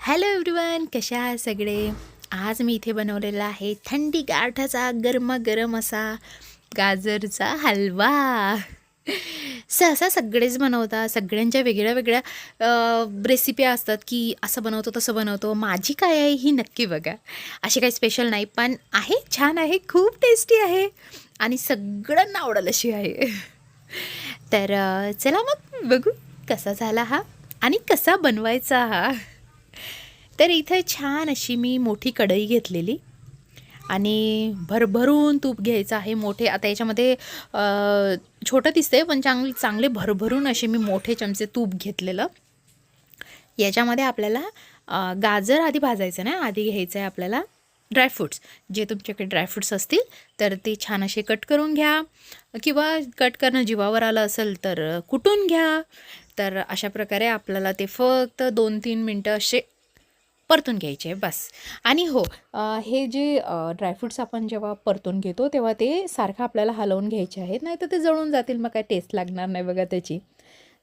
Hello everyone, कशा आहात सगळे. आज मी इथे बनवलेला आहे थंडी गारठ्याचा गरमागरम असा गाजरचा हलवा. सहसा सगळेच बनवतात, सगळ्यांच्या वेगळ्या वेगळ्या रेसिपी असतात की असं बनवतो तसं बनवतो. माझी काय आहे ही नक्की बघा. अशी काही स्पेशल नाही, पण आहे, छान आहे, खूप टेस्टी आहे आणि सगळ्यांना आवडेल अशी आहे. तर चला मग बघू कसा झाला हा आणि कसा बनवायचा हा. तर इथं छान अशी मी मोठी कढई घेतलेली आणि भरभरून तूप घ्यायचं आहे मोठे. आता याच्यामध्ये छोटं दिसतंय पण चांगले भरभरून असे मी मोठे चमचे तूप घेतलेलं. याच्यामध्ये आपल्याला गाजर आधी भाजायचं नाही, आधी घ्यायचं आहे आपल्याला ड्रायफ्रूट्स. जे तुमच्याकडे ड्रायफ्रूट्स असतील तर ते छान असे कट करून घ्या, किंवा कट करणं जीवावर आलं असेल तर कुटून घ्या. तर अशा प्रकारे आपल्याला ते फक्त 2-3 मिनटं असे परतून घ्यायचे बस. आणि हो, हे जे ड्रायफ्रूट्स आपण जेव्हा परतून घेतो तेव्हा ते सारखं आपल्याला हलवून घ्यायचे आहेत, नाही तर ते जळून जातील, मग काय टेस्ट लागणार नाही बघा त्याची.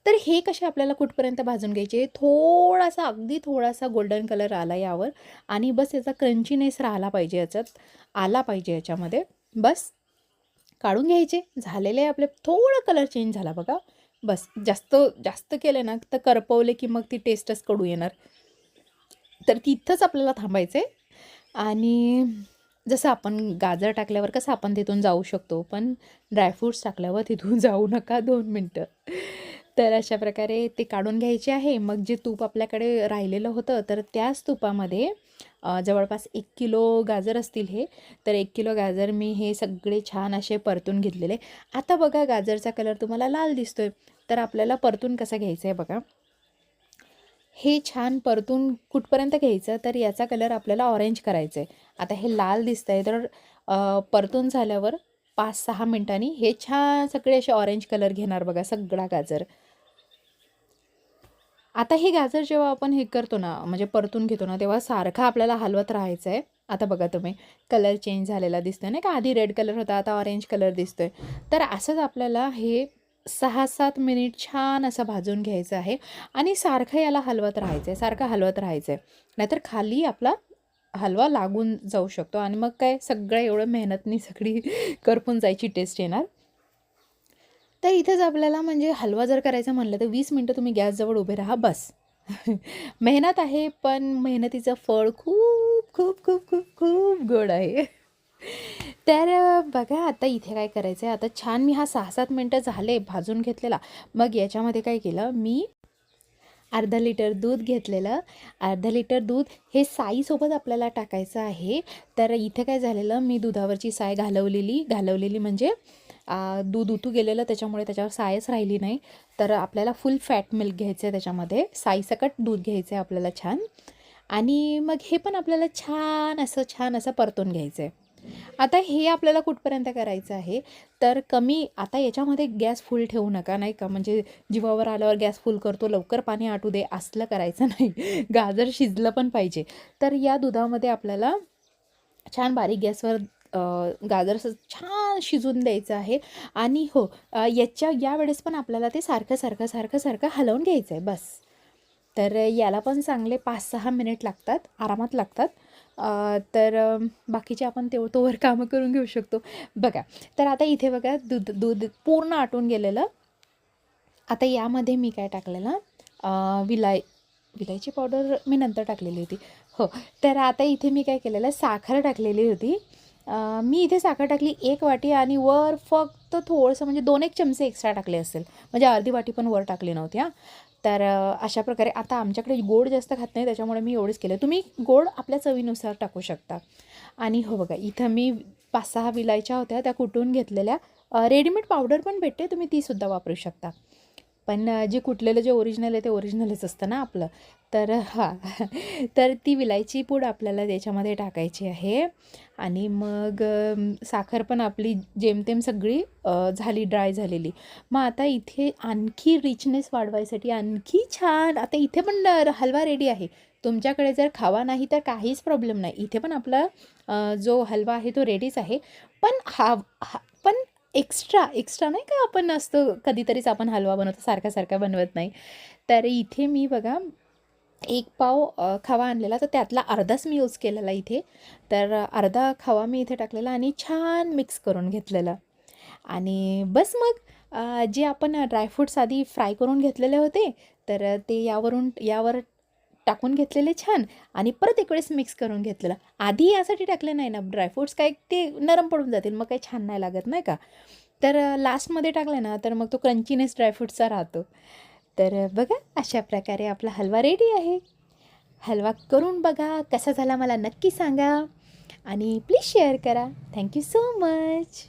तर हे कसे आपल्याला कुठपर्यंत भाजून घ्यायचे, थोडासा, अगदी थोडासा गोल्डन कलर आला यावर आणि बस याचा क्रंचीनेस राहिला पाहिजे, याच्यात आला पाहिजे याच्यामध्ये, बस काढून घ्यायचे. झालेले आपले, थोडा कलर चेंज झाला बघा, बस. जास्त जास्त केले ना तर करपवले की मग ती टेस्टच कडू येणार. तर तिथंच आपल्याला थांबायचं आहे. आणि जसं आपण गाजर टाकल्यावर कसं आपण तिथून जाऊ शकतो, पण ड्रायफ्रूट्स टाकल्यावर तिथून जाऊ नका 2 मिनटं. तर अशा प्रकारे ते काढून घ्यायचे आहे. मग जे तूप आपल्याकडे राहिलेलं होतं तर त्याच तुपामध्ये जवळपास 1 किलो गाजर असतील हे. तर 1 किलो गाजर मी हे सगळे छान असे परतून घेतलेले. आता बघा गाजरचा कलर तुम्हाला लाल दिसतोय, तर आपल्याला परतून कसं घ्यायचं आहे बघा. हे छान परतून कुठपर्यंत घ्यायचं, तर याचा कलर आपल्याला ऑरेंज करायचं आहे. आता हे लाल दिसतं आहे, तर परतून झाल्यावर 5-6 मिनटांनी हे छान सगळे असे ऑरेंज कलर घेणार बघा सगळा गाजर. आता हे गाजर जेव्हा आपण हे करतो ना, म्हणजे परतून घेतो ना, तेव्हा सारखं आपल्याला हलवत राहायचं आहे. आता बघा तुम्ही, कलर चेंज झालेला दिसतोय नाही का, आधी रेड कलर होता, आता ऑरेंज कलर दिसतोय. तर असंच आपल्याला हे 6-7 मिनिट छान असं भाजून घ्यायचं आहे आणि सारखं याला हलवत राहायचं आहे, सारखं हलवत राहायचं आहे. नाहीतर खाली आपला हलवा लागून जाऊ शकतो आणि मग काय सगळं एवढं मेहनतनी सगळी करपून जायची टेस्ट येणार. तर इथेच आपल्याला म्हणजे हलवा जर करायचा म्हणलं तर 20 मिनटं तुम्ही गॅसजवळ उभे राहा बस. मेहनत आहे, पण मेहनतीचं फळ खूप खूप खूप खूप खूप गोड आहे. तर बघा आता इथे काय करायचं आहे, आता छान मी हा 6-7 मिनटं झाले भाजून घेतलेला. मग याच्यामध्ये काय केलं मी, अर्धा लिटर दूध घेतलेलं. अर्धा लिटर दूध हे साईसोबत आपल्याला टाकायचं आहे. तर इथे काय झालेलं, मी दुधावरची साय घालवलेली म्हणजे दूध उतू गेलेलं, त्याच्यामुळे त्याच्यावर सायच राहिली नाही. तर आपल्याला फुल फॅट मिल्क घ्यायचं आहे, त्याच्यामध्ये साईसकट दूध घ्यायचं आहे आपल्याला छान. आणि मग हे पण आपल्याला छान असं परतून घ्यायचं आहे. आता हे आपल्याला कुठपर्यंत करायचं आहे, तर कमी, आता याच्यामध्ये गॅस फुल ठेवू नका नाही का, म्हणजे जीवावर आल्यावर गॅस फुल करतो, लवकर पाणी आटू दे असलं करायचं नाही. गाजर शिजलं पण पाहिजे. तर या दुधामध्ये आपल्याला छान बारीक गॅसवर गाजर असं छान शिजून द्यायचं आहे. आणि हो, यावेळेस पण आपल्याला ते सारखं हलवून घ्यायचं आहे बस. तर याला पण चांगले 5-6 मिनिट लागतात, आरामात लागतात. तर बाकीचे आपण तोवर कामं करून घेऊ शकतो बघा. तर आता इथे बघा, दूध दूध पूर्ण आटून गेलेलं. आता यामध्ये मी काय टाकलेलं, विलायची पावडर मी नंतर टाकलेली होती. हो, तर आता इथे मी काय केलेलं, साखर टाकलेली होती. मी इथे साखर टाकली 1 वाटी आणि वर फक्त थोडंसं, म्हणजे 2-1 चमचे एक्स्ट्रा टाकले असेल, म्हणजे अर्धी वाटी पण वर टाकली नव्हती हां. तर अशा प्रकारे, आता आमच्याकडे गोड जास्त खात नाही त्याच्यामुळे मी एवढंच केलं. तुम्ही गोड आपल्या चवीनुसार टाकू शकता. आणि हो बघा, इथं मी 5-6 विलायच्या होत्या, त्या कुटून घेतलेल्या. रेडीमेड पावडर पण भेटते, तुम्ही तीसुद्धा वापरू शकता. पण जे कुटलेलं जे ओरिजिनल आहे ते ओरिजिनलच असतं ना आपलं. तर हां, तर ती विलायची पूड आपल्याला त्याच्यामध्ये टाकायची आहे. आणि मग साखर पण आपली जेमतेम सगळी झाली, ड्राय झालेली. मग आता इथे आणखी रिचनेस वाढवायसाठी आणखी छान, आता इथे पण हलवा रेडी आहे. तुमच्याकडे जर खावा नाही तर काहीच प्रॉब्लेम नाही. इथे पण आपला जो हलवा आहे तो रेडीच आहे. पण पण एक्स्ट्रा नाही का, आपण असतो कधीतरीच आपण हलवा बनवतो, सारखा बनवत नाही. तर इथे मी बघा एक पाव खवा आणलेला, तर त्यातला अर्धाच मी यूज केलेला इथे. तर अर्धा खवा मी इथे टाकलेला आणि छान मिक्स करून घेतलेलं. आणि बस मग जे आपण ड्रायफ्रूट्स आधी फ्राय करून घेतलेले होते, तर ते यावर टाकून घेतलेले छान आणि परत एक वेळेस मिक्स करून घेतलेलं. आधी यासाठी टाकले नाही ना, ड्रायफ्रूट्स काय ते नरम पडून जातील, मग काही छान नाही लागत नाही का. तर लास्टमध्ये टाकलं ना, तर मग तो क्रंचीनेस ड्रायफ्रूटचा राहतो. तर बघा अशा प्रकारे आपला हलवा रेडी आहे. हलवा करून बघा, कसा झाला मला नक्की सांगा आणि प्लीज शेअर करा. Thank you so much.